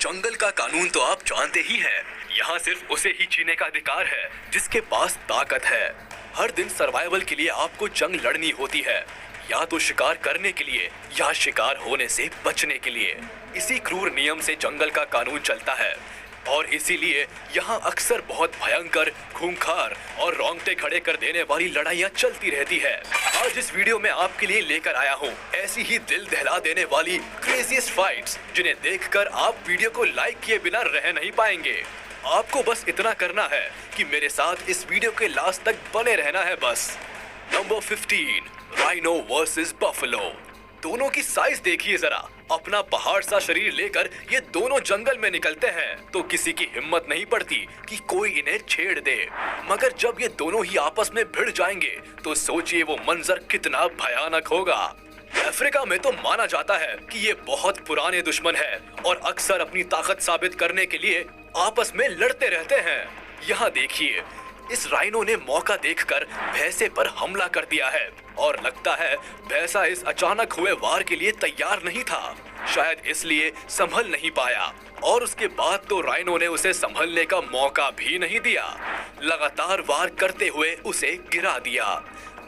जंगल का कानून तो आप जानते ही हैं। यहाँ सिर्फ उसे ही जीने का अधिकार है जिसके पास ताकत है। हर दिन सर्वाइवल के लिए आपको जंग लड़नी होती है, या तो शिकार करने के लिए या शिकार होने से बचने के लिए। इसी क्रूर नियम से जंगल का कानून चलता है और इसीलिए यहाँ अक्सर बहुत भयंकर, खूंखार और रोंगटे खड़े कर देने वाली लड़ाइयाँ चलती रहती है। आज इस वीडियो में आपके लिए लेकर आया हूँ ऐसी ही दिल दहला देने वाली क्रेजीएस्ट फाइट्स, जिन्हें देखकर आप वीडियो को लाइक किए बिना रह नहीं पाएंगे। आपको बस इतना करना है कि मेरे साथ इस वीडियो के लास्ट तक बने रहना है बस। Number 15, rhino versus buffalo. दोनों की साइज देखिए जरा। अपना पहाड़ सा शरीर लेकर ये दोनों जंगल में निकलते हैं तो किसी की हिम्मत नहीं पड़ती कि कोई इन्हें छेड़ दे। मगर जब ये दोनों ही आपस में भिड़ जाएंगे तो सोचिए वो मंजर कितना भयानक होगा। अफ्रीका में तो माना जाता है कि ये बहुत पुराने दुश्मन है और अक्सर अपनी ताकत साबित करने के लिए आपस में लड़ते रहते हैं। यहाँ देखिए, इस राइनो ने मौका देखकर भैंसे पर हमला कर दिया है और लगता है भैंसा इस अचानक हुए वार के लिए तैयार नहीं था। शायद इसलिए संभल नहीं पाया और उसके बाद तो राइनो ने उसे संभलने का मौका भी नहीं दिया। लगातार वार करते हुए उसे गिरा दिया।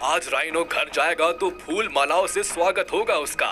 आज राइनो घर जाएगा तो फूल मालाओं से स्वागत होगा उसका।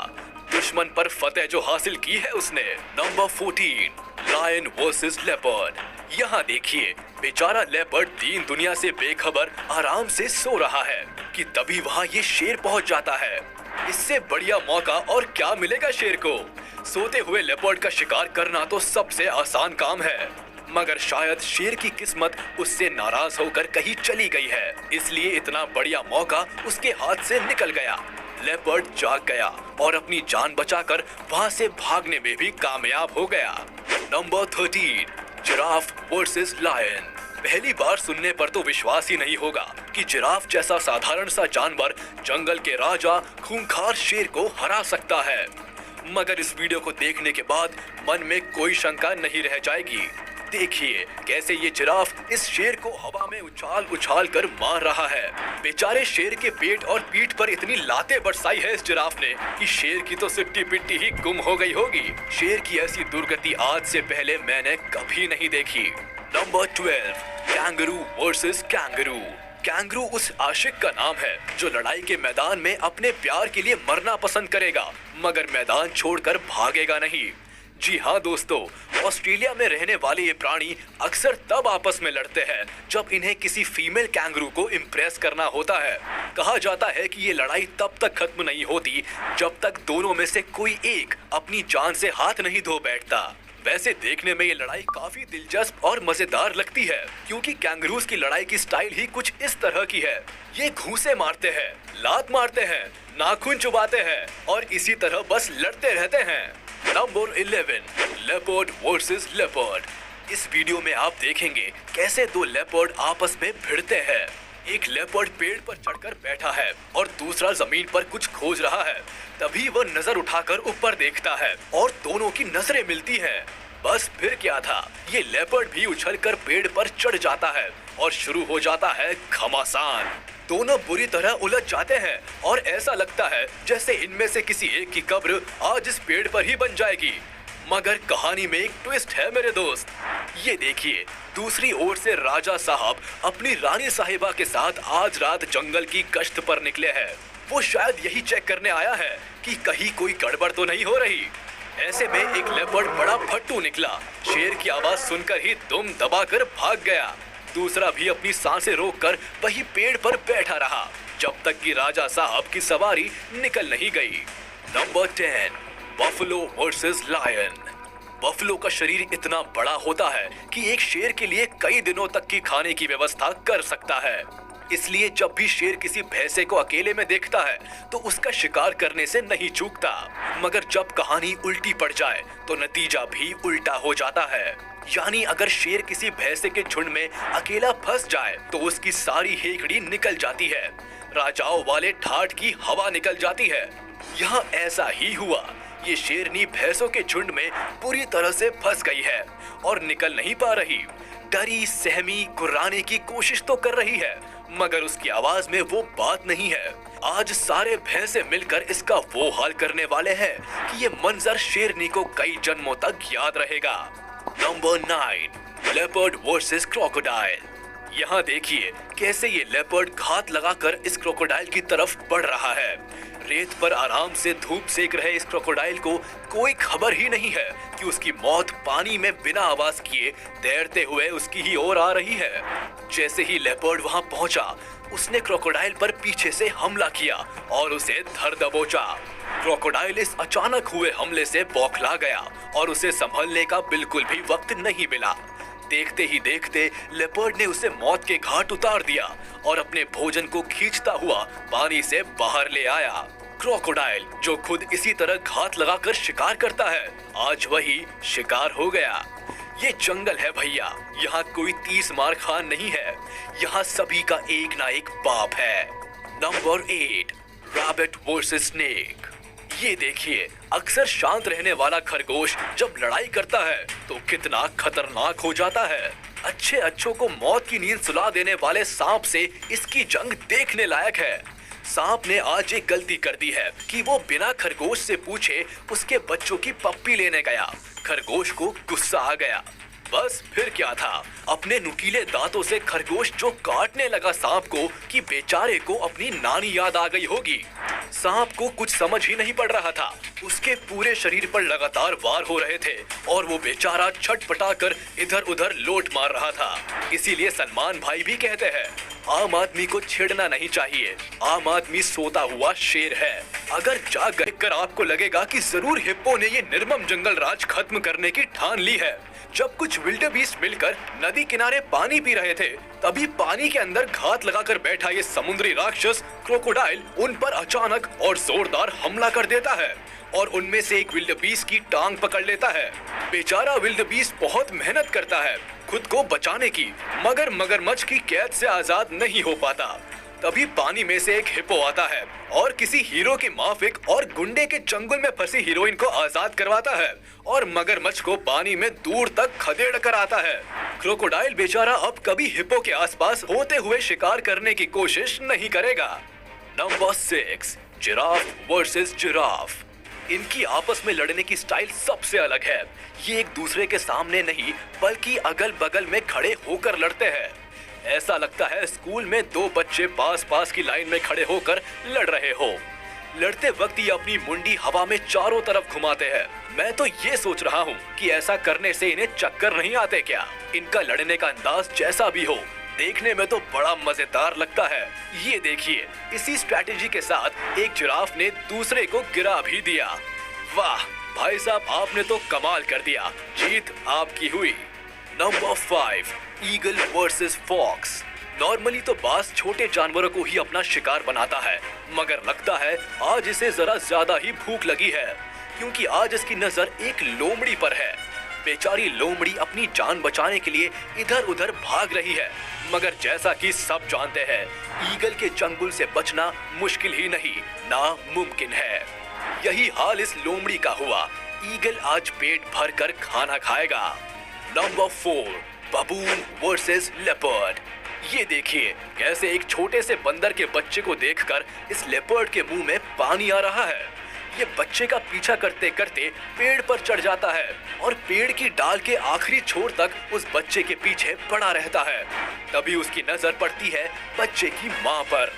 दुश्मन पर फतेह जो हासिल की है उसने। Number 14, lion versus leopard. यहाँ देखिए, बेचारा लेपर्ड दीन दुनिया से बेखबर आराम से सो रहा है कि तभी वहाँ ये शेर पहुँच जाता है। इससे बढ़िया मौका और क्या मिलेगा शेर को। सोते हुए लेपर्ड का शिकार करना तो सबसे आसान काम है, मगर शायद शेर की किस्मत उससे नाराज होकर कहीं चली गई है, इसलिए इतना बढ़िया मौका उसके हाथ से निकल गया। लेपर्ड जाग गया और अपनी जान बचाकर वहाँ से भागने में भी कामयाब हो गया। Number 13, giraffe versus lion. पहली बार सुनने पर तो विश्वास ही नहीं होगा कि जिराफ जैसा साधारण सा जानवर जंगल के राजा खूंखार शेर को हरा सकता है, मगर इस वीडियो को देखने के बाद मन में कोई शंका नहीं रह जाएगी। देखिए कैसे ये जिराफ इस शेर को हवा में उछाल उछाल कर मार रहा है। बेचारे शेर के पेट और पीठ पर इतनी लातें बरसाई है इस जिराफ ने कि शेर की तो सिट्टी पिट्टी ही गुम हो गई होगी। शेर की ऐसी दुर्गति आज से पहले मैंने कभी नहीं देखी। Number 12, kangaroo versus kangaroo. Kangaroo उस आशिक का नाम है जो लड़ाई के मैदान में अपने प्यार के लिए मरना पसंद करेगा, मगर मैदान छोड़कर भागेगा नहीं। जी हाँ दोस्तों, ऑस्ट्रेलिया में रहने वाले ये प्राणी अक्सर तब आपस में लड़ते हैं जब इन्हें किसी फीमेल कैंगरू को इम्प्रेस करना होता है। कहा जाता है कि ये लड़ाई तब तक खत्म नहीं होती जब तक दोनों में से कोई एक अपनी जान से हाथ नहीं धो बैठता। वैसे देखने में ये लड़ाई काफी दिलचस्प और मजेदार लगती है, क्योंकि कैंगरूज की लड़ाई की स्टाइल ही कुछ इस तरह की है। ये घूंसे मारते हैं, लात मारते हैं, नाखून चुबाते हैं और इसी तरह बस लड़ते रहते हैं। Number 11, leopard versus leopard. इस वीडियो में आप देखेंगे कैसे दो लेपर्ड आपस में भिड़ते हैं। एक लेपर्ड पेड़ पर चढ़कर बैठा है और दूसरा जमीन पर कुछ खोज रहा है। तभी वह नजर उठाकर ऊपर देखता है और दोनों की नजरें मिलती हैं। बस फिर क्या था, ये लेपर्ड भी उछलकर पेड़ पर चढ़ जाता है और शुरू हो जाता है घमासान। दोनों बुरी तरह उलझ जाते हैं और ऐसा लगता है जैसे इनमें से किसी एक की कब्र आज इस पेड़ पर ही बन जाएगी। मगर कहानी में एक ट्विस्ट है मेरे दोस्त। ये देखिए, दूसरी ओर से राजा साहब अपनी रानी साहिबा के साथ आज रात जंगल की गश्त पर निकले हैं। वो शायद यही चेक करने आया है कि कहीं कोई गड़बड़ तो नहीं हो रही। ऐसे में एक लेपर्ड बड़ा फट्टू निकला। शेर की आवाज सुनकर ही दुम दबाकर भाग गया। दूसरा भी अपनी सांसें रोककर वही पेड़ पर बैठा रहा जब तक कि राजा साहब की सवारी निकल नहीं गई। Number 10, buffalo versus lion. Buffalo का शरीर इतना बड़ा होता है कि एक शेर के लिए कई दिनों तक की खाने की व्यवस्था कर सकता है। इसलिए जब भी शेर किसी भैंसे को अकेले में देखता है तो उसका शिकार करने से नहीं चूकता। मगर जब कहानी उल्टी पड़ जाए तो नतीजा भी उल्टा हो जाता है। यानी अगर शेर किसी भैंसे के झुंड में अकेला फंस जाए तो उसकी सारी हेकड़ी निकल जाती है। राजाओं वाले ठाठ की हवा निकल जाती है। यहाँ ऐसा ही हुआ। ये शेरनी भैंसों के झुंड में पूरी तरह से फंस गई है और निकल नहीं पा रही। डरी सहमी गुर्राने की कोशिश तो कर रही है, मगर उसकी आवाज में वो बात नहीं है। आज सारे भैंसे मिलकर इसका वो हाल करने वाले हैं कि ये मंजर शेरनी को कई जन्मों तक याद रहेगा। Number 9, leopard versus crocodile. यहाँ देखिए कैसे ये लेपर्ड घात लगाकर इस क्रोकोडाइल की तरफ बढ़ रहा है। रेत पर आराम से धूप सेक रहे इस क्रोकोडाइल को कोई खबर ही नहीं है कि उसकी मौत पानी में बिना आवाज किए तैरते हुए उसकी ही ओर आ रही है। जैसे ही लेपर्ड वहां पहुंचा, उसने क्रोकोडाइल पर पीछे से हमला किया और उसे धर दबोचा। क्रोकोडाइल इस अचानक हुए हमले से बौखला गया और उसे संभलने का बिल्कुल भी वक्त नहीं मिला। देखते ही देखते लेपर्ड ने उसे मौत के घाट उतार दिया और अपने भोजन को खींचता हुआ पानी से बाहर ले आया। क्रोकोडाइल जो खुद इसी तरह घात लगाकर शिकार करता है, आज वही शिकार हो गया। ये जंगल है भैया, यहाँ कोई 30 मार खान नहीं है, यहाँ सभी का एक ना एक बाप है। Number 8, rabbit versus snake. ये देखिए अक्सर शांत रहने वाला खरगोश जब लड़ाई करता है तो कितना खतरनाक हो जाता है। अच्छे अच्छों को मौत की नींद सुला देने वाले सांप से इसकी जंग देखने लायक है। सांप ने आज एक गलती कर दी है कि वो बिना खरगोश से पूछे उसके बच्चों की पप्पी लेने गया। खरगोश को गुस्सा आ गया। बस फिर क्या था, अपने नुकीले दांतों से खरगोश जो काटने लगा सांप को कि बेचारे को अपनी नानी याद आ गई होगी। सांप को कुछ समझ ही नहीं पड़ रहा था, उसके पूरे शरीर पर लगातार वार हो रहे थे और वो बेचारा छटपटाकर इधर उधर लोट मार रहा था। इसीलिए सलमान भाई भी कहते हैं, आम आदमी को छेड़ना नहीं चाहिए, आम आदमी सोता हुआ शेर है। अगर जाग कर आपको लगेगा कि जरूर हिप्पो ने ये निर्मम जंगल राज खत्म करने की ठान ली है। जब कुछ विल्डेबीस्ट मिलकर नदी किनारे पानी पी रहे थे, तभी पानी के अंदर घात लगाकर बैठा ये समुद्री राक्षस क्रोकोडाइल उन पर अचानक और जोरदार हमला कर देता है और उनमें से एक विल्डेबीस्ट की टांग पकड़ लेता है। बेचारा विल्डेबीस्ट बहुत मेहनत करता है खुद को बचाने की, मगर मगरमच्छ की कैद से आजाद नहीं हो पाता। तभी पानी में से एक हिप्पो आता है और किसी हीरो की माफिक और गुंडे के चंगुल में फंसी हीरोइन को आजाद करवाता है और मगरमच्छ को पानी में दूर तक खदेड़ कर आता है। क्रोकोडाइल बेचारा अब कभी हिप्पो के आसपास होते हुए शिकार करने की कोशिश नहीं करेगा। Number 6, giraffe versus giraffe. इनकी आपस में लड़ने की स्टाइल सबसे अलग है। ये एक दूसरे के सामने नहीं बल्कि अगल बगल में खड़े होकर लड़ते हैं। ऐसा लगता है स्कूल में दो बच्चे पास पास की लाइन में खड़े होकर लड़ रहे हो। लड़ते वक्त ये अपनी मुंडी हवा में चारों तरफ घुमाते हैं। मैं तो ये सोच रहा हूँ कि ऐसा करने से इन्हें चक्कर नहीं आते क्या। इनका लड़ने का अंदाज जैसा भी हो, देखने में तो बड़ा मजेदार लगता है। ये देखिए, इसी स्ट्रैटेजी के साथ एक जिराफ ने दूसरे को गिरा भी दिया। वाह भाई साहब, आपने तो कमाल कर दिया, जीत आपकी हुई। Number 5, eagle versus fox. Normally तो बास छोटे जानवरों को ही अपना शिकार बनाता है, मगर लगता है आज इसे जरा ज्यादा ही भूख लगी है, क्योंकि आज इसकी नजर एक लोमड़ी पर है। बेचारी लोमड़ी अपनी जान बचाने के लिए इधर उधर भाग रही है, मगर जैसा कि सब जानते हैं, ईगल के चंगुल से बचना मुश्किल ही नहीं, नामुमकिन है। यही हाल इस लोमड़ी का हुआ। ईगल आज पेट भर कर खाना खाएगा। Number 4, बबून versus leopard. ये देखिए कैसे एक छोटे से बंदर के बच्चे को देखकर इस लेपर्ड के मुंह में पानी आ रहा है। ये बच्चे का पीछा करते करते पेड़ पर चढ़ जाता है और पेड़ की डाल के आखिरी छोर तक उस बच्चे के पीछे पड़ा रहता है। तभी उसकी नजर पड़ती है बच्चे की माँ पर।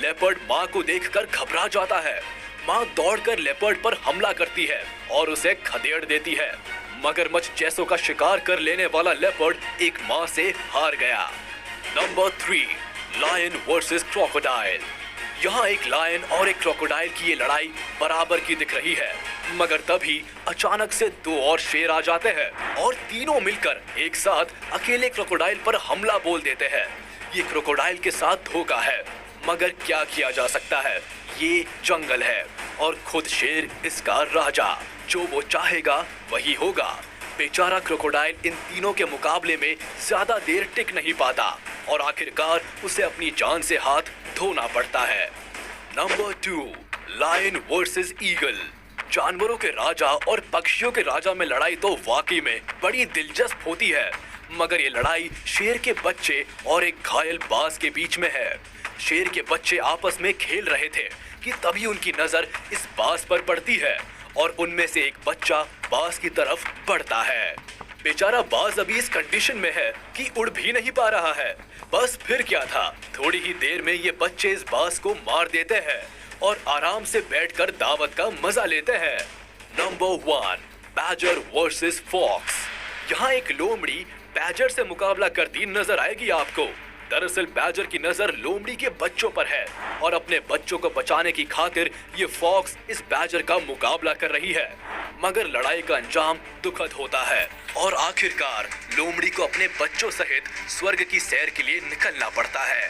लेपर्ड माँ को देखकर घबरा जाता है। माँ दौड़कर लेपर्ड पर हमला करती है और उसे खदेड़ देती है। मगरमच्छ जैसों का शिकार कर लेने वाला लेपर्ड एक माँ से हार गया। Number 3, lion versus crocodile. यहाँ एक लायन और एक क्रोकोडाइल की ये लड़ाई बराबर की दिख रही है, मगर तभी अचानक से दो और शेर आ जाते हैं और तीनों मिलकर एक साथ अकेले क्रोकोडाइल पर हमला बोल देते हैं। ये क्रोकोडाइल के साथ धोखा है, मगर क्या किया जा सकता है, ये जंगल है और खुद शेर इसका राजा। जो वो चाहेगा वही होगा। बेचारा क्रोकोडाइल इन तीनों के मुकाबले में ज्यादा देर टिक नहीं पाता और आखिरकार उसे अपनी जान से हाथ धोना पड़ता है। Number 2, lion versus eagle. जानवरों के राजा और पक्षियों के राजा में लड़ाई तो वाकई में बड़ी दिलचस्प होती है, मगर ये लड़ाई शेर के बच्चे और एक घायल बाज के बीच में है। शेर के बच्चे आपस में खेल रहे थे कि तभी उनकी नजर इस बाज पर पड़ती है और उनमें से एक बच्चा बाज की तरफ बढ़ता है। बेचारा बाज अभी इस कंडीशन में है कि उड़ भी नहीं पा रहा है। बस फिर क्या था, थोड़ी ही देर में ये बच्चे इस बाज को मार देते हैं और आराम से बैठकर दावत का मजा लेते हैं। Number 1, badger versus fox. यहाँ एक लोमड़ी बैजर से मुकाबला करती नजर आएगी आपको। दरअसल बैजर की नजर लोमड़ी के बच्चों पर है और अपने बच्चों को बचाने की खातिर ये फॉक्स इस बैजर का मुकाबला कर रही है। मगर लड़ाई का अंजाम दुखद होता है और आखिरकार लोमड़ी को अपने बच्चों सहित स्वर्ग की सैर के लिए निकलना पड़ता है।